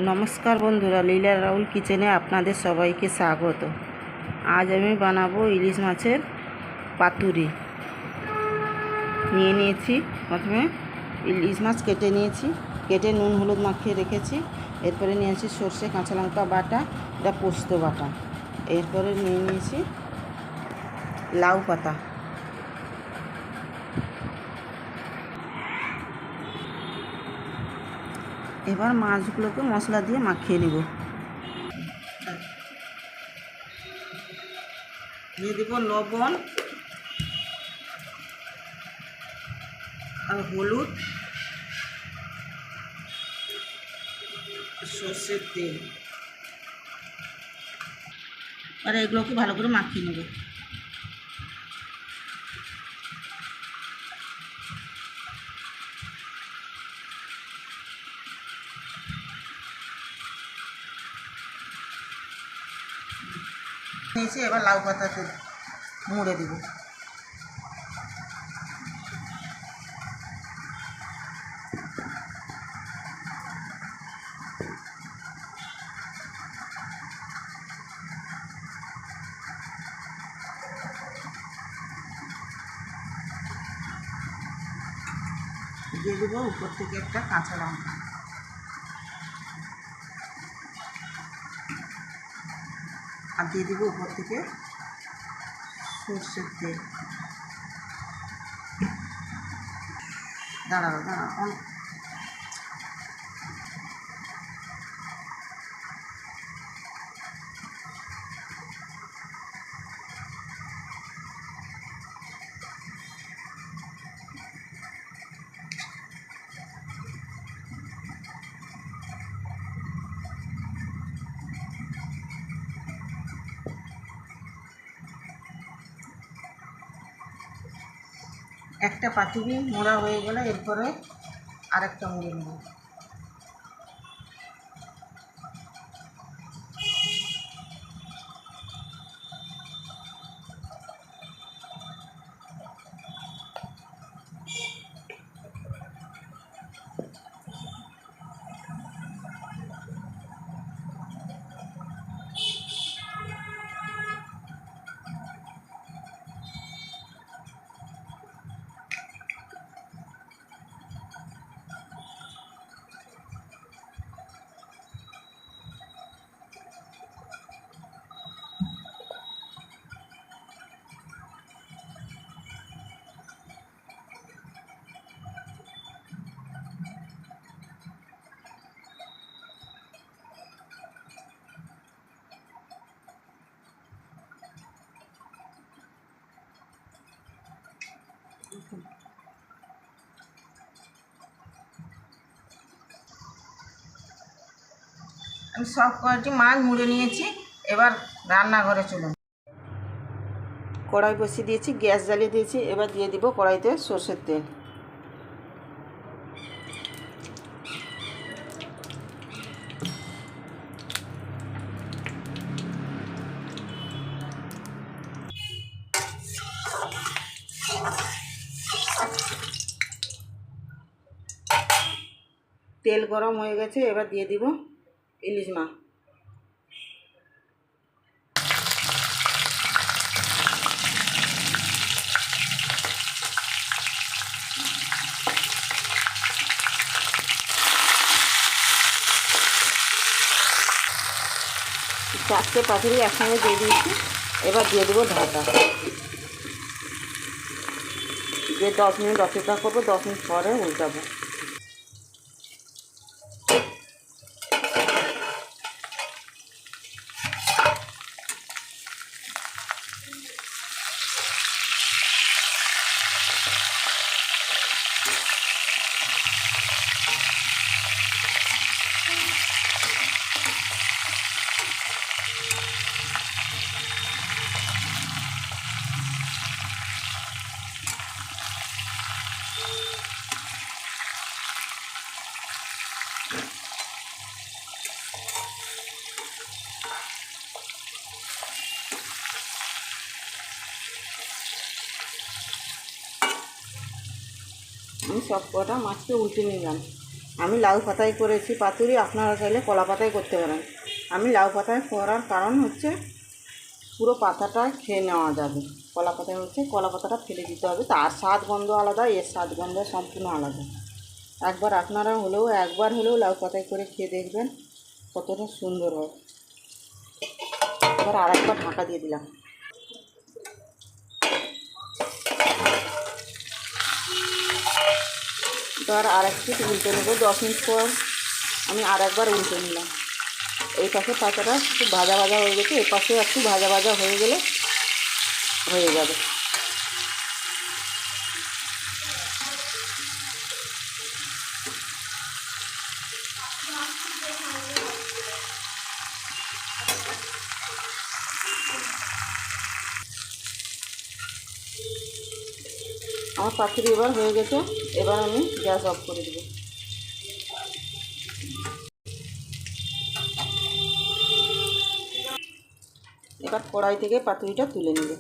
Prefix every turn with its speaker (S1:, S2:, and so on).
S1: নমস্কার বন্ধুরা, লীলা রাহুল কিচেনে আপনাদের সবাইকে স্বাগত। আজ আমি বানাবো ইলিশ মাছের পাতুরি। নিয়েছি প্রথমে ইলিশ মাছ কেটে নিয়েছি, কেটে নুন হলুদ মাখিয়ে রেখেছি। এরপরে নিয়েছি সর্ষে কাঁচা লঙ্কা বাটা, এটা পোস্ত বাটা। এরপরে নিয়েছি লাউ পাতা। এবার মাছগুলোকে মশলা দিয়ে মাখিয়ে নেব। দিয়ে দেব লবণ আর হলুদ, সর্ষের তেল। আর এগুলোকে ভালো করে মাখিয়ে নেব। নিয়েছি, এবার লাউ পাতাতে মুড়ে দেব। দিয়ে দেবো উপর থেকে একটা কাঁচা লঙ্কা। আর দিয়ে দেবো উপর থেকে সর্ষের তেল। দাঁড়াও দাঁড়াও, একটা পাতুরি মোড়া হয়ে গেলে এরপরে আরেকটা মুড়ে নেব। আমি সব কয়টি মাছ মুড়ে নিয়েছি। এবার রান্নাঘরে চলুন। কড়াই বসিয়ে দিয়েছি, গ্যাস জ্বালিয়ে দিয়েছি। এবার দিয়ে দিব কড়াইতে সর্ষের তেল। তেল গরম হয়ে গেছে, এবার দিয়ে দিব ইলিশ মাছ। চারটে পাতুরি একসঙ্গে দিয়ে দিয়েছি। এবার দিয়ে দেবো ঢাকা দিয়ে 10 মিনিট অপেক্ষা করবো। 10 মিনিট পরে উল্টাবো। আমি সব কটা মাছকে উল্টে নিলাম। আমি লাউ পাতায় করেছি পাতুরি, আপনারা চাইলে কলা পাতায় করতে পারেন। আমি লাউ পাতায় করার কারণ হচ্ছে পুরো পাতাটা খেয়ে নেওয়া যাবে। কলা পাতায় হচ্ছে কলা পাতাটা ফেলে দিতে হবে, তার স্বাদ গন্ধ আলাদা, এর স্বাদ গন্ধ সম্পূর্ণ আলাদা। একবার হলেও লাউ পাতায় করে খেয়ে দেখবেন কতটা সুন্দর হয়। এবার আরেকবার ঢাকা দিয়ে দিলাম। এবার আরেকটু উল্টে নেবো। 10 মিনিট পর আমি আরেকবার উল্টে নিলাম। এই পাশে পাতাটা একটু ভাজা ভাজা হয়ে গেছে, এ পাশেও একটু ভাজা ভাজা হয়ে গেলে হয়ে যাবে। আমার পাতুরি এবার হয়ে গেছে। এবার আমি গ্যাস অফ করে দেবো। এবার কড়াই থেকে পাতুরিটা তুলে নেব।